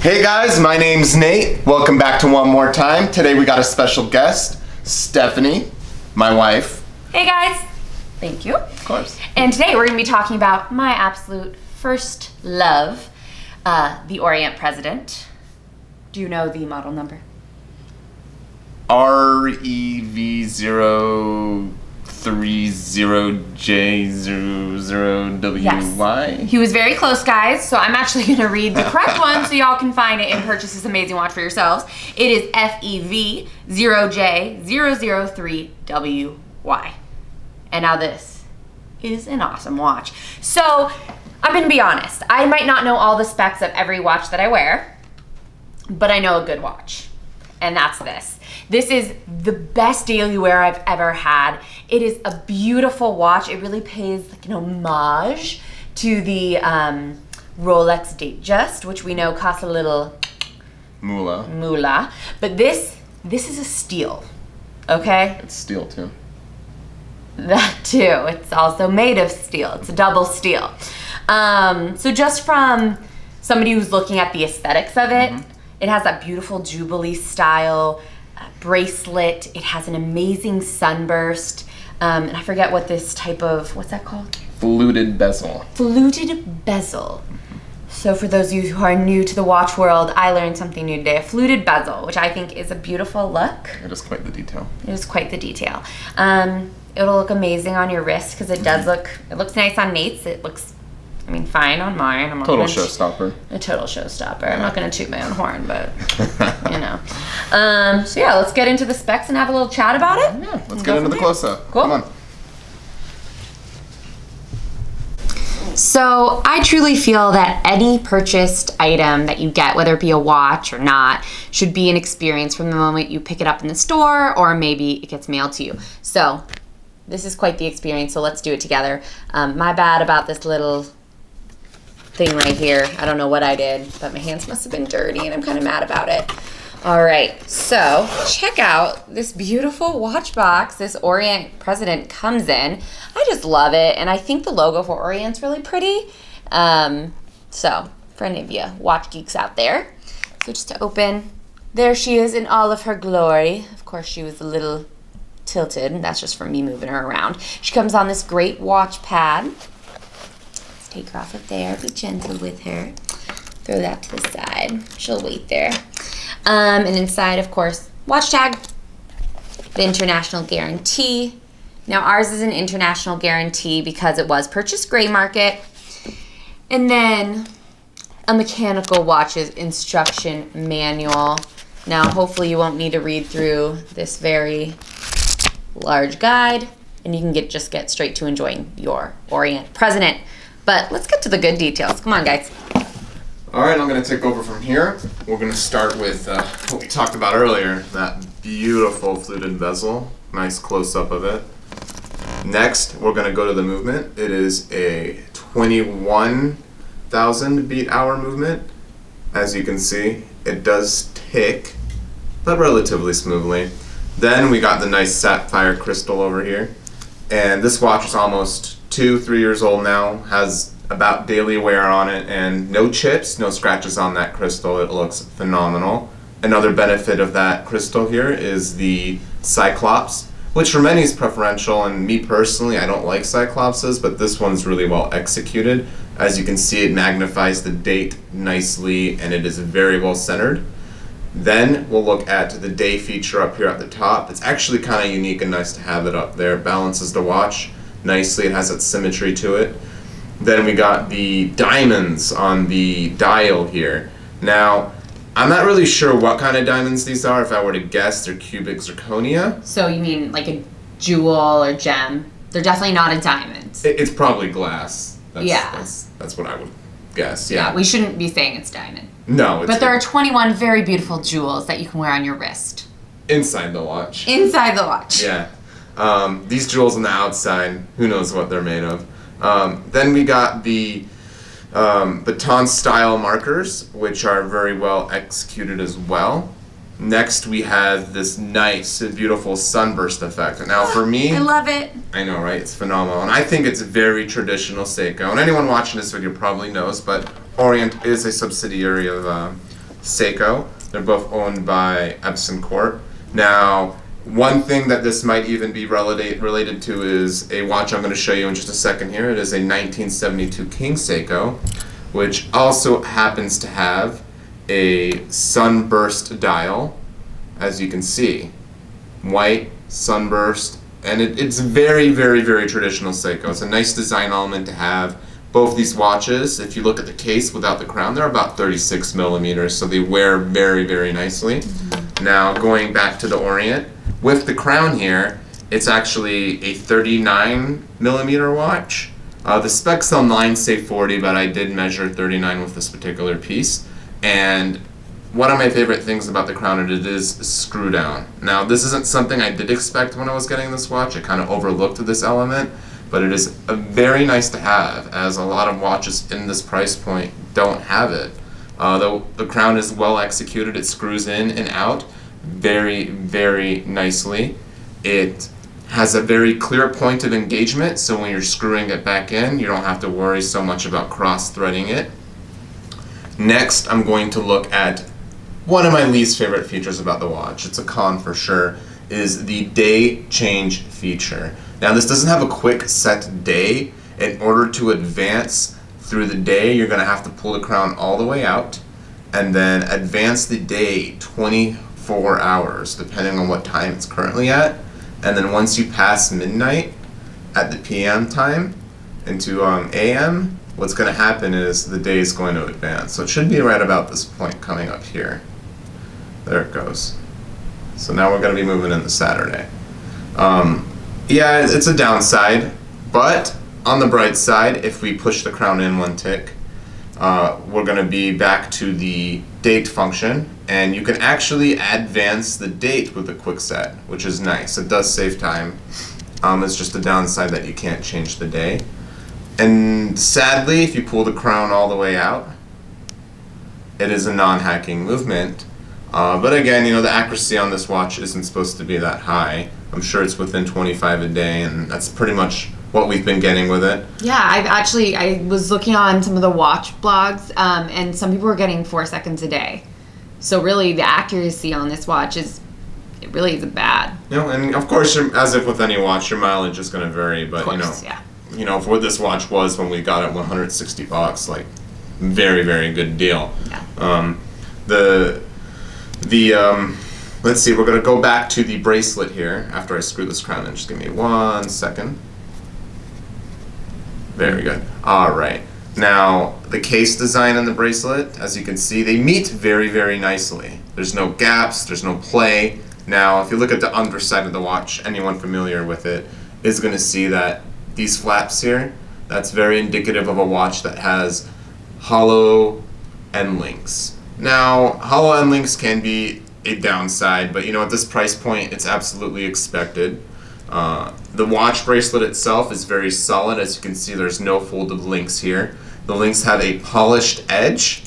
Hey guys, my name's Nate. Welcome back to One More Time. Today we got a special guest, Stephanie, my wife. Hey guys. Thank you. Of course. And today we're going to be talking about my absolute first love, the Orient President. Do you know the model number? REV030J00WY? Yes. He was very close, guys, so I'm actually going to read the correct one so y'all can find it and purchase this amazing watch for yourselves. It is FEV0J003WY. And now this is an awesome watch. So I'm going to be honest. I might not know all the specs of every watch that I wear, but I know a good watch. And that's this. This is the best daily wear I've ever had. It is a beautiful watch. It really pays like an homage to the Rolex Datejust, which we know costs a little moolah. But this is a steal, okay? It's steel too. That too. It's also made of steel. It's a double steel. So just from somebody who's looking at the aesthetics of it, it has that beautiful Jubilee style bracelet. It has an amazing sunburst. And I forget what this type of, what's that called? Fluted bezel. Fluted bezel. So for those of you who are new to the watch world, I learned something new today. A fluted bezel, which I think is a beautiful look. It is quite the detail. It is quite the detail. It'll look amazing on your wrist because it does look, it looks nice on Nate's. It looks, I mean, fine on mine. I'm not Total gonna showstopper. A total showstopper. I'm not going to toot my own horn, but, you know. So yeah, let's get into the specs and have a little chat about it. Yeah, let's get into the close-up. Cool. Come on. So I truly feel that any purchased item that you get, whether it be a watch or not, should be an experience from the moment you pick it up in the store or maybe it gets mailed to you. So this is quite the experience, so let's do it together. My bad about this little thing right here. I don't know what I did, but my hands must have been dirty and I'm kind of mad about it. All right, so check out this beautiful watch box this Orient President comes in. I just love it, and I think the logo for Orient's really pretty. So for any of you watch geeks out there. So just to open, there she is in all of her glory. Of course, she was a little tilted, and that's just from me moving her around. She comes on this great watch pad. Let's take her off of there, be gentle with her. Throw that to the side. She'll wait there. And inside, of course, watch tag, the international guarantee. Now ours is an international guarantee because it was purchased gray market. And then a mechanical watches instruction manual. Now hopefully you won't need to read through this very large guide and you can just get straight to enjoying your Orient President. But let's get to the good details. Come on, guys. All right, I'm going to take over from here. We're going to start with what we talked about earlier, that beautiful fluted bezel. Nice close-up of it. Next, we're going to go to the movement. It is a 21,000 beat hour movement. As you can see, it does tick, but relatively smoothly. Then we got the nice sapphire crystal over here. And this watch is almost 2-3 years old now, has about daily wear on it, and no chips, no scratches on that crystal. It looks phenomenal. Another benefit of that crystal here is the Cyclops, which for many is preferential, and me personally, I don't like Cyclopses, but this one's really well executed. As you can see, it magnifies the date nicely, and it is very well centered. Then we'll look at the day feature up here at the top. It's actually kind of unique and nice to have it up there. It balances the watch nicely. It has that symmetry to it. Then we got the diamonds on the dial here. Now, I'm not really sure what kind of diamonds these are. If I were to guess, they're cubic zirconia. So you mean like a jewel or gem? They're definitely not a diamond. It's probably glass. Yeah. That's what I would guess, yeah. We shouldn't be saying it's diamond. No. But there are 21 very beautiful jewels that you can wear on your wrist. Inside the watch. Inside the watch. Yeah. These jewels on the outside, who knows what they're made of. Then we got the baton style markers, which are very well executed as well. Next we have this nice and beautiful sunburst effect. Now for me, I love it. I know, right? It's phenomenal. And I think it's very traditional Seiko. And anyone watching this video probably knows, but Orient is a subsidiary of Seiko. They're both owned by Epson Corp. Now, one thing that this might even be related to is a watch I'm going to show you in just a second here. It is a 1972 King Seiko, which also happens to have a sunburst dial, as you can see. White, sunburst, and it's very, very, very traditional Seiko. It's a nice design element to have. Both these watches, if you look at the case without the crown, they're about 36 millimeters, so they wear very, very nicely. Now, going back to the Orient, with the crown here, it's actually a 39 millimeter watch. The specs online say 40, but I did measure 39 with this particular piece. And one of my favorite things about the crown is it is screw down. Now, this isn't something I did expect when I was getting this watch. I kind of overlooked this element, but it is very nice to have, as a lot of watches in this price point don't have it. The crown is well executed. It screws in and out very, very nicely. It has a very clear point of engagement, so when you're screwing it back in, you don't have to worry so much about cross-threading it. Next, I'm going to look at one of my least favorite features about the watch. It's a con for sure, is the day change feature. Now, this doesn't have a quick set day. In order to advance through the day, you're going to have to pull the crown all the way out and then advance the day 24 hours, depending on what time it's currently at. And then once you pass midnight at the PM time into AM, what's going to happen is the day is going to advance. So it should be right about this point coming up here. There it goes. So now we're going to be moving into Saturday. Yeah, it's a downside, but on the bright side, if we push the crown in one tick, we're going to be back to the date function, and you can actually advance the date with a quick set, which is nice. It does save time. It's just a downside that you can't change the day. And sadly, if you pull the crown all the way out, it is a non-hacking movement. But again, the accuracy on this watch isn't supposed to be that high. I'm sure it's within 25 a day, and that's pretty much what we've been getting with it. Yeah, I was looking on some of the watch blogs, and some people were getting 4 seconds a day. So really, the accuracy on this watch it really isn't bad. And of course, as if with any watch, your mileage is going to vary. But of course, yeah. For what this watch was when we got it, $160, like very, very good deal. Yeah. Let's see, we're going to go back to the bracelet here after I screw this crown in. Just give me 1 second. Very good. All right. Now, the case design on the bracelet, as you can see, they meet very, very nicely. There's no gaps, there's no play. Now, if you look at the underside of the watch, anyone familiar with it is going to see that these flaps here, that's very indicative of a watch that has hollow end links. Now, hollow end links can be a downside, but at this price point, it's absolutely expected. The watch bracelet itself is very solid. As you can see, there's no folded links here. The links have a polished edge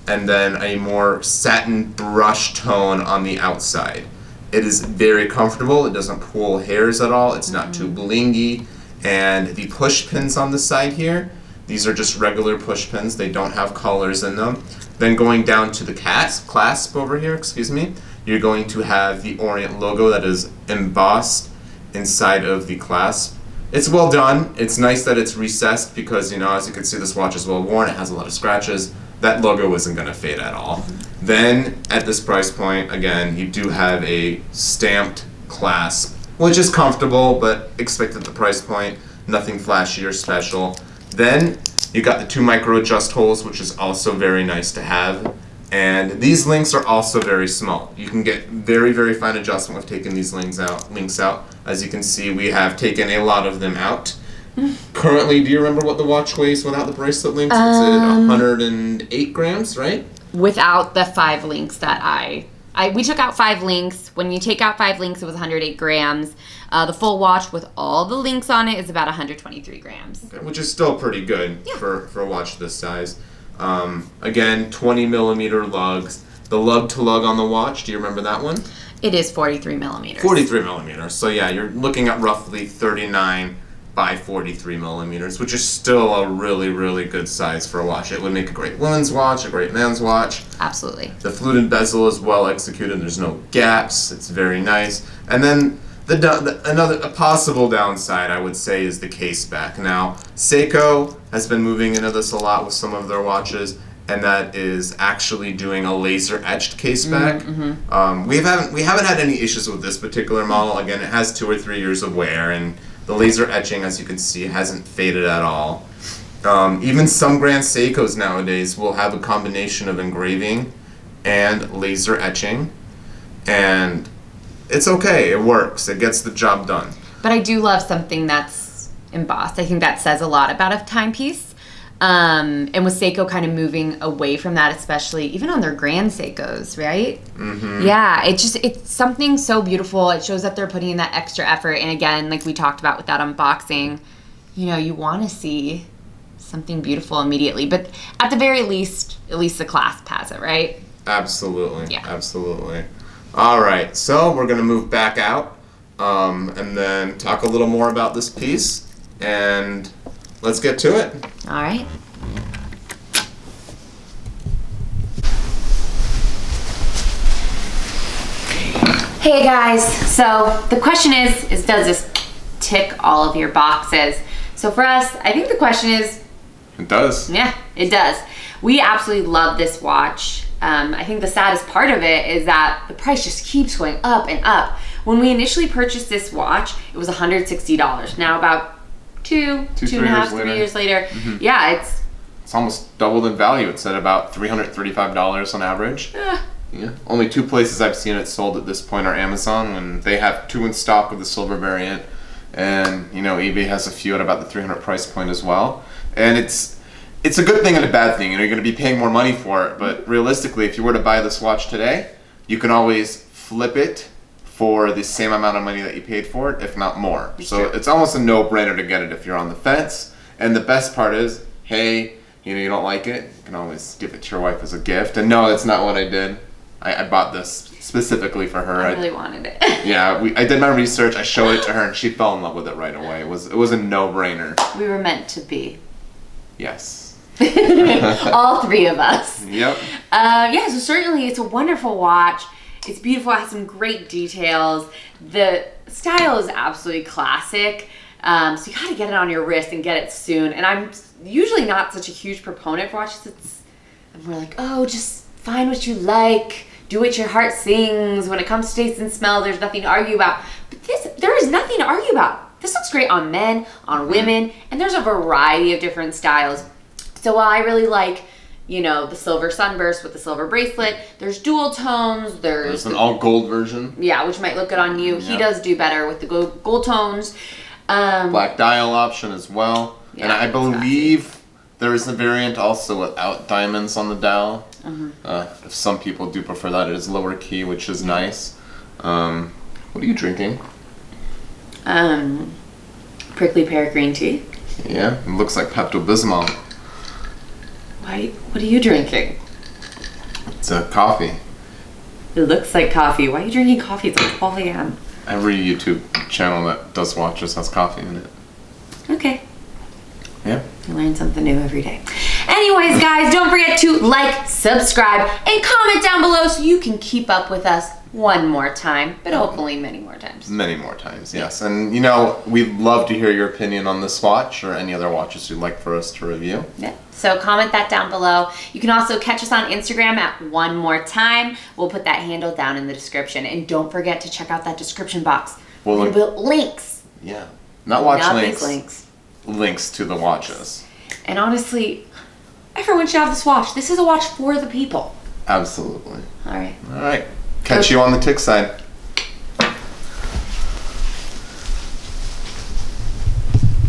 and then a more satin brush tone on the outside. It is very comfortable. It doesn't pull hairs at all. It's not too blingy. And the push pins on the side here, these are just regular push pins. They don't have collars in them. Then going down to the clasp over here, you're going to have the Orient logo that is embossed inside of the clasp. It's well done. It's nice that it's recessed because, as you can see, this watch is well worn. It has a lot of scratches. That logo isn't going to fade at all. Then, at this price point, again, you do have a stamped clasp, which is comfortable, but expect at the price point, nothing flashy or special. Then, you got the 2 micro adjust holes, which is also very nice to have. And these links are also very small. You can get very, very fine adjustment with taking these links out. As you can see, we have taken a lot of them out. Currently, do you remember what the watch weighs without the bracelet links? It's at 108 grams, right? Without the 5 links that we took out 5 links. When you take out 5 links, it was 108 grams. The full watch with all the links on it is about 123 grams. Okay, which is still pretty good for a watch this size. Again, 20 millimeter lugs. The lug to lug on the watch, do you remember that one? It is 43 millimeters. 43 millimeters. So yeah, you're looking at roughly 39 by 43 millimeters, which is still a really, really good size for a watch. It would make a great women's watch, a great man's watch. Absolutely. The fluted bezel is well executed. There's no gaps. It's very nice. And then a possible downside, I would say, is the case back. Now, Seiko has been moving into this a lot with some of their watches, and that is actually doing a laser etched case back. We haven't had any issues with this particular model. Again, it has 2 or 3 years of wear, and the laser etching, as you can see, hasn't faded at all. Even some Grand Seikos nowadays will have a combination of engraving and laser etching, and it's okay. It works. It gets the job done. But I do love something that's embossed. I think that says a lot about a timepiece. And with Seiko kind of moving away from that, especially even on their Grand Seikos, right? Yeah, it's something so beautiful. It shows that they're putting in that extra effort. And again, like we talked about with that unboxing, you want to see something beautiful immediately. But at the very least, at least the clasp has it, right? Absolutely. Yeah. Absolutely. All right, so we're going to move back out and then talk a little more about this piece, and let's get to it. All right. Hey guys, so the question is does this tick all of your boxes? So for us, I think the question is... It does. Yeah, it does. We absolutely love this watch. I think the saddest part of it is that the price just keeps going up and up. When we initially purchased this watch, it was $160. Now about two and a half, 3 years later, yeah, it's almost doubled in value. It's at about $335 on average. Yeah. Only 2 places I've seen it sold at this point are Amazon, when they have 2 in stock of the silver variant, and eBay has a few at about the $300 price point as well. And it's a good thing and a bad thing. You're going to be paying more money for it, but realistically, if you were to buy this watch today, you can always flip it for the same amount of money that you paid for it, if not more. So it's almost a no-brainer to get it if you're on the fence. And the best part is, hey, you don't like it, you can always give it to your wife as a gift. And no, that's not what I did. I bought this specifically for her. I really wanted it. Yeah, I did my research, I showed it to her, and she fell in love with it right away. It was a no-brainer. We were meant to be. Yes. All 3 of us. Yep. Yeah, so certainly it's a wonderful watch. It's beautiful. It has some great details. The style is absolutely classic. So you got to get it on your wrist and get it soon. And I'm usually not such a huge proponent for watches. I'm more like, oh, just find what you like. Do what your heart sings. When it comes to taste and smell, there's nothing to argue about. But there is nothing to argue about. This looks great on men, on women, and there's a variety of different styles. So while I really like, the silver sunburst with the silver bracelet, there's dual tones, there's an all gold version. Yeah, which might look good on you. He does do better with the gold tones. Black dial option as well. Yeah, and I believe there is a variant also without diamonds on the dial. If some people do prefer that, it is lower key, which is nice. What are you drinking? Prickly pear green tea. Yeah, it looks like Pepto-Bismol. Why? What are you drinking? It's a coffee. It looks like coffee. Why are you drinking coffee? It's like 12 a.m. Every YouTube channel that does watches has coffee in it. Okay. Yeah. You learn something new every day. Anyways, guys, don't forget to like, subscribe, and comment down below so you can keep up with us one more time, but hopefully many more times. Many more times, yes. And we'd love to hear your opinion on this watch or any other watches you'd like for us to review. Yeah. So comment that down below. You can also catch us on Instagram at One More Time. We'll put that handle down in the description. And don't forget to check out that description box. We'll put links. Yeah. Not watch Not links. These links. Links to the watches. And honestly, everyone should have this watch. This is a watch for the people. Absolutely. All right. All right. Catch you on the tick side.